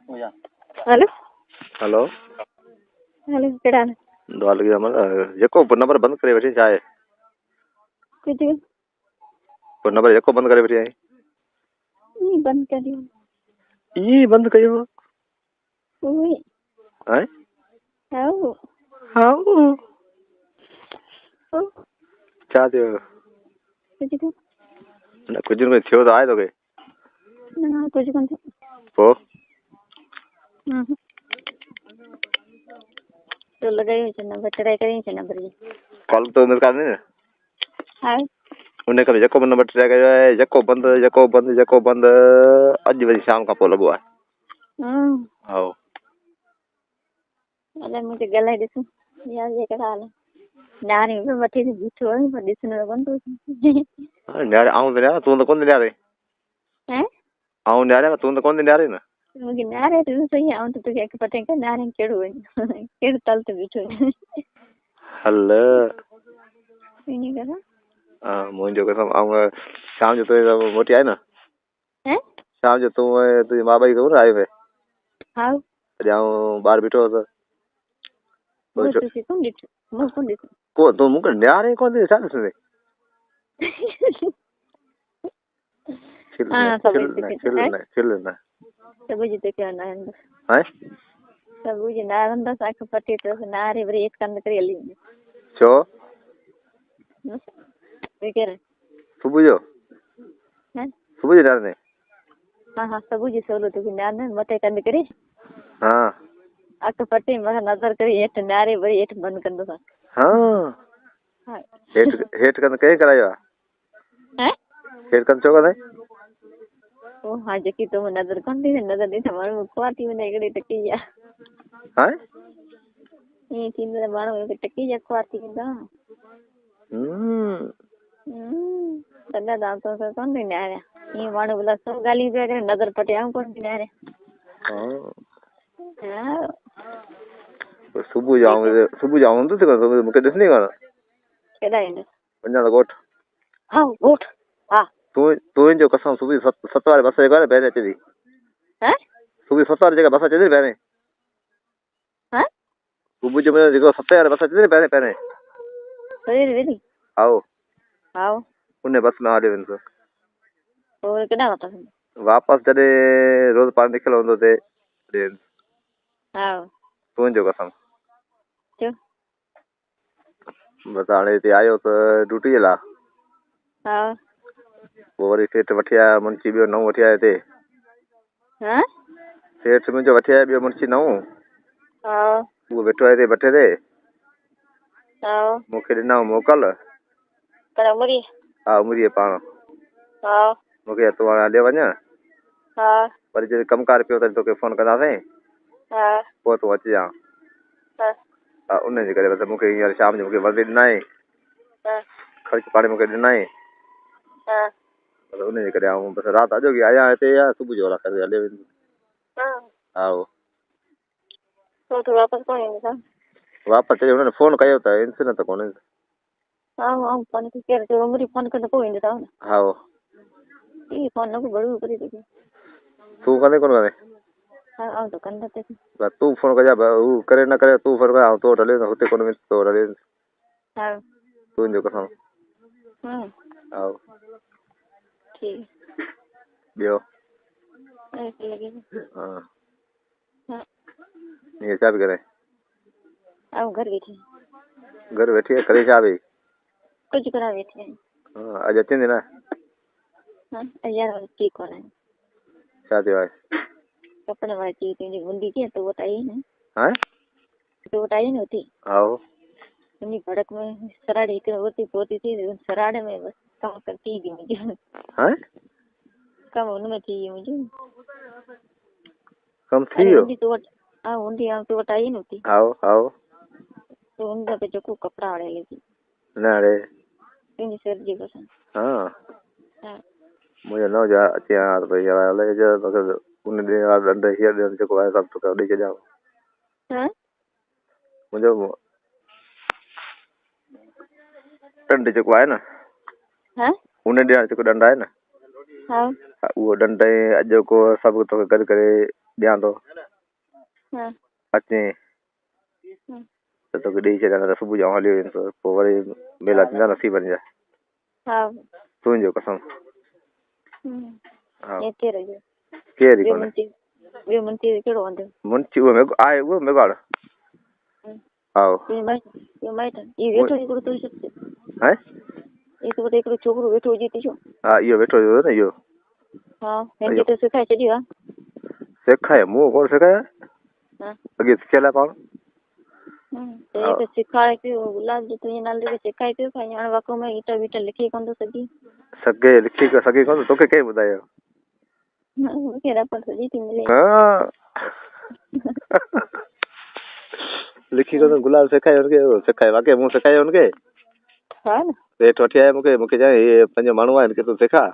hello hello hello केड़ा हाल दाल की हमर जेको नंबर बंद करे बैठी चाहे कुछ तो नंबर जेको बंद करे बैठी आई नहीं बंद करियो ये बंद कयो ओए हैं आओ हां ओ क्या थियो कुछ ना कुछ में थियो तो आए तो के ना कुछ कौन तो तो लगाई है नंबर ट्राई करें है नंबर ये कॉल तो मेरे का नहीं हां उन्हें कभी जेको नंबर ट्राई कयो है जेको बंद आज वरी शाम का पो लगो है आओ अरे मुझे गला दिस यार ये केड़ा हाल नानी में मथे से बीठो है पर दिसनो कोन तो यार आऊं तो तू तो कौन दे रे हैं आऊं यार तू तो कौन दे रे ना मुझे नारे तो सही आऊं तो एक पते के नारे केड़ो है केड़ तल तो बीठो है हल नहीं करा हां मुझे कसम आऊं शाम जो तो मोटी आई ना हैं शाम जो तू मां बाई को आए वे हां जाऊं बाहर बैठो तो वो तो से कौन दिस मो कौन दिस को तो मुके न्यारे कौन दे साल से हाँ चिल्लना सब जी क्या ना हैं सब जी नारंदा साख पट्टी तो नारे बरे एक कंद करे ली छो वे कह रहे सुबह जो हैं डालने हाँ सब जी सोलो तो नाने मते कंद करे हां आख पट्टी में नजर करे एट नारे बरे एट बंद कंदो सा हां हां हेट कंद कहीं करायो हैं हेट कंद छो करे ओ हां जकी तो नजर कोन दी नजर दी हमारे मुखवाती में नेगड़ी टकिया हैं ये तीन दे मानो के टकिया क्वाती दा तन्ना दांत तो कोन दी नारे ये मानो बोला सब गाली पे नजर पटे आऊं कोन दी नारे हां तो सुबह जाऊं तो मुके दिस नहीं कर केदा इन पंजा गोठ हां गोठ हां तू जो कसम सुबह 7 वाले बस करे पहले चली हैं सुबह 7 वाली जगह बस चली पहले हैं सुबह जो मैं देखो 7 वाले बस चली पहले वेरी आओ आओ उन्हें बस में आ रहे इनको और केदा होता वापस जडे रोज पानी निकल होंदो थे ट्रेन हां तू जो कसम क्यों बताने ते आयो तो ड्यूटी ला हां वो वरी सेठ वठिया मुंशी बियो नौ वठिया थे हैं सेठ मुझे वठिया बियो मुंशी नौ हां वो बैठो है बैठे थे हां मुखे दिना मोकल पर मरी हां मुरी पाण हां मुखे तो हले वञा हां पर जे कमकार पियो त तोखे फोन कंदा से हां पो तू अची जा हां हां उन जे करे बस मुखे यार शाम जो मुखे वधी दिनाए हां खर्च पाणी मुखे दिनाए हां बस उन जे करे आऊं बस रात अजो की आया हिते या सुबह जो करे हले हां आओ तो वापस कोन ईंदा वापस चले उन्होंने फोन कयो त इंसान त कोने हां फोन के तो मरी फोन कर को ईंदा हां ई फोन न को बड़ू करी दे तू कने कोन करे हां तो कंदा ते बस तू फोन कर जा वो करे न करे तू फोन कर तो डले होते कोन में तो डले हां तू जो कसम आओ ठीक बियो ऐसे लगे हां हां ये क्या भी करे आओ घर बैठी करे क्या भी कुछ करा बैठे हां आज अचे ना हां यार की कौन है शादी वाय कपड़े वाली चीज तेरी बुंदी की तो बताइए ना हैं तो बताइए ना होती आओ इतनी भड़क में सराड़ एक होती पोती थी सराड़ में बस काम करती थी मुझे हैं कम उनमें थी मुझे कम थी अरे हो उनकी तो हाँ उनकी आप तो बताइए ना होती आओ आओ तो उनका पे जो कपड़ा वाले लेती ना रे इन सर जी बस हां हाँ मुझे न जा अचे यार भैया ले जा मगर उन दिन यार अंदर हियर दे जो है सब तो कर दे जाओ हाँ मुझे डंडे जो है ना हाँ उन दिन जो डंडा है ना हाँ वो डंडे अजो को सब तो गद करे दिया तो हाँ अचे त तोखे ॾेई छॾियां त सुबुह जो हली वेंदो पोइ वरी मेला थींदा नसीब जा हाँ तुंहिंजो कसम हा हिते रहियो केरु ई ॿियो कोन्हे मुंची कहिड़ो हूंदो मुंची उहो आहे उहो मेघाड़ हा ॿियो माइट इहो वेठो हिकिड़ो तुंहिंजो है हिकिड़ो छोकिरो वेठो हुजे थी छो हा इहो वेठो हुयो न इहो हा हिनखे त सेखारे छॾियो आहे सेखारे मूं कोन सेखारियो हाँ अॻे सिखियल आहे पाण त हिकु सेखारे पियो गुलाब जो तुंहिंजे नाले ते सेखारे पियो भाई हाणे वाक़ई में ईटा वीटा लिखी कोन थो सघी सघे लिखी सघे कोन तोखे कंहिं ॿुधायो मूंखे रपट सॼी थी मिले हाँ लिखी कोन गुलाब सेखारियो हुनखे सेखारे वाक़ई मूं सेखारियो हुनखे हा न हेठि वठी आयो मूंखे चई हे 5 माण्हू आहिनि हिनखे तूं सेखा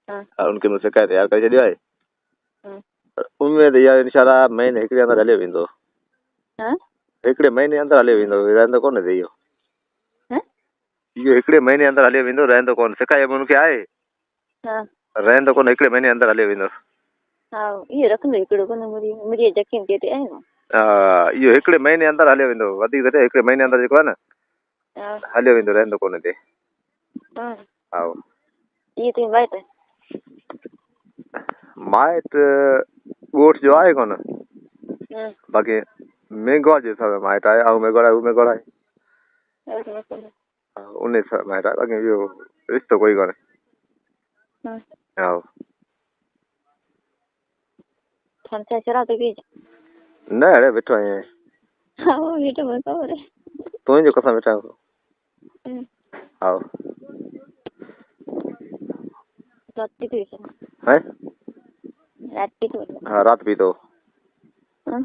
हाँ हुनखे मूं सेखारे तयारु करे छॾियो आहे हाँ उमेद इहा इनशाला महीने हिकिड़े अंदरि हलियो वेंदो हाँ हिकिड़े महीने अंदरि हलियो वेंदो रहंदो कोन हिते इहो हाँ इहो हिकिड़े महीने अंदरि हलियो वेंदो रहंदो कोन सेखारियो हुनखे आहे हाँ रहंदो कोन हिकिड़े महीने अंदरि हलियो वेंदो हा इहो रखंदो हिकिड़ो कोन मुंहिंजी जखियुनि ते आहे न हा इहो हिकिड़े महीने अंदरि हलियो वेंदो वधीक घटि हिकिड़े महीने अंदरि जेको आहे न हा हलियो वेंदो रहंदो कोन हिते हा हा इहे तुंहिंजी माइट माइट ॻोठ जो आहे कोन हाँ बाक़ी मेघवाड़ जे हिसाब सां माइट आहे ऐं मेघवाड़ आहे हू मेघवाड़ आहे हा उन हिसाब सां माइट आहे बाक़ी इहो रिश्तो कोई कोन्हे हाँ हा छा शराब थी पी न अड़े वेठो आहियां हा वेठो मूंखे ख़बर आहे तुंहिंजो कसम वेठा आहियो हा राति पी है राति पी हा राति पीतो हा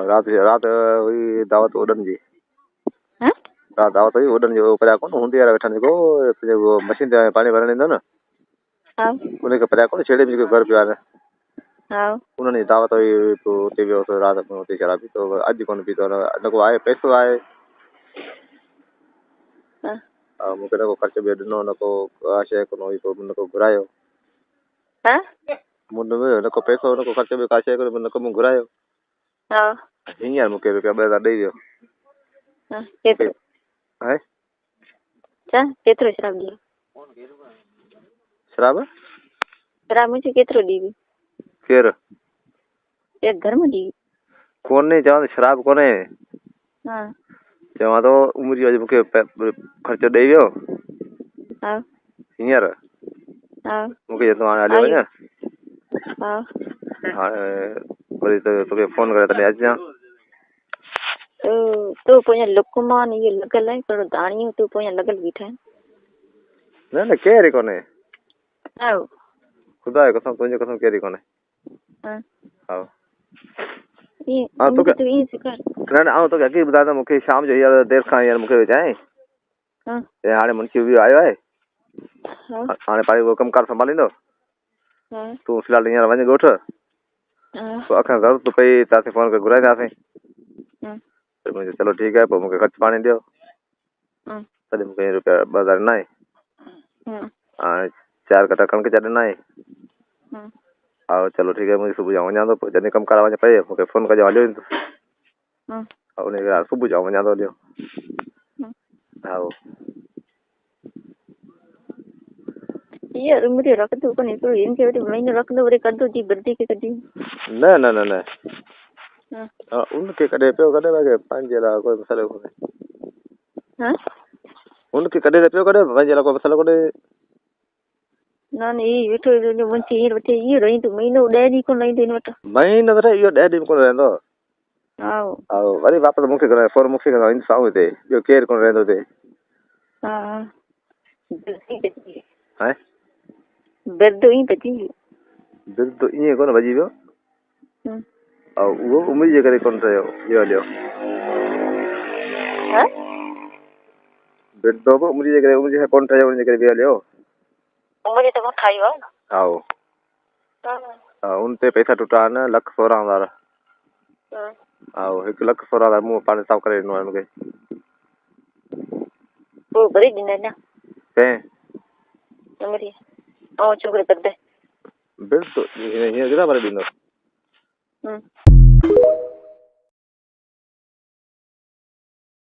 राति हुई दावत वॾनि जी हाँ हा दावत हुई वॾनि जी परियां कोन हूंदी आहे वेठा जेको मशीन ते पाणी भरणु ईंदो न हाँ उनखे परियां कोन छेड़े में जेको घर पियो आहे हाँ उन्हनि जी दावत हुई पोइ हुते वियो राति में हुते शराब पीतो अॼु कोन पीतो न को आहे पैसो आहे हाँ हा मूंखे न को ख़र्च ॿियो ॾिनो न को शइ कोन हुई पोइ न को घुरायो हाँ मुंड में न को पैसो न को ख़र्च ॿियो का शइ कोन न को मूं घुरायो हाँ हींअर मूंखे रुपया 2000 ॾेई वियो हाँ केतिरो है छा केतिरो शराब ॾी शराब मुंहिंजी केतिरो ॾी हुई केरु एक घर में ॾी कोन्हे चवां थो शराब कोन्हे हाँ चवां थो उमिरि जो अॼु मूंखे ख़र्चो ॾेई वियो हाँ हींअर हाँ मूंखे चए थो हाणे हलियो वञ हाँ हाणे वरी तोखे फ़ोन करे तॾहिं अचां तूं पोइ लुकमान इहो लॻल आहे थोरो दाणियूं तूं पोइ लॻल बीठा आहिनि न न केरु कोन्हे हा ख़ुदा जो कसम तुंहिंजो कसम केरु कोन्हे हाँ हा ईअं मूंखे तूं ईअं सेखार न न आउं तोखे अॻे ॿुधायां थो मूंखे शाम जो हींअर देरि खां हींअर मूंखे चई हाँ हाणे मुंशी बि आयो आहे हाँ हाणे पाण उहो कमकारु संभालींदो हाँ तूं फ़िलहाल हींअर वञ ॻोठ हाँ पोइ अखां ज़रूरत पई तव्हांखे फ़ोन करे घुराईंदासीं हाँ त मुंहिंजो चलो ठीकु आहे पोइ मूंखे ख़र्चु पाणी ॾियो हाँ तॾहिं मूंखे रुपया 2000 ॾिना हाँ हाणे 4 कटा कणिक जा ॾिना हाँ हा चलो ठीकु आहे मुंहिंजी सुबुह जो वञा थो पोइ जॾहिं कमकारु वञे पए मूंखे फ़ोन कजो हलियो वेंदो हाँ हा उन सुबुह जो वञा थो हलियो हा इहो मुंहिंजो रखंदो कोन्हे हिकिड़ो हिनखे वठी महीनो रखंदो वरी कंदो जी बर्दी खे कढी न न न न हा उनखे कॾहिं पियो कॾहिं वॻे पंहिंजे लाइ कोई मसइलो कोन्हे हाँ उनखे कॾहिं त पियो कॾहिं पंहिंजे लाइ कोई मसइलो कोन्हे न न इहो वेठो मुंशी हींअर वठी इहो रहंदो महीनो 10 ॾींहं कोन रहंदो हिन वटि महीनो त इहो 10 ॾींहं कोन रहंदो हा हा वरी वापसि मूंखे घुराए फ़ोन मूंखे ईंदोसां हिते ॿियो केरु कोन रहंदो हिते हा है बिरद ई बची बिल त ईअं कोन भॼी वियो वियो हा उहो उमिरि जे करे कोन रहियो इहो हलियो बिल त बि उमिरि जे करे कोन ठहियो उनजे करे बि हलियो उमिरि त कोन ठाही आहे हा हा उन ते पैसा टुटा आहिनि 1,16,000 हा 1,16,000 मूं पाण हिसाब करे ॾिनो आहे मूंखे पोइ भरी ॾींदा न कंहिं उमिरि ऐं छोकिरे बदे बिल त हीअं केॾा भरे ॾींदो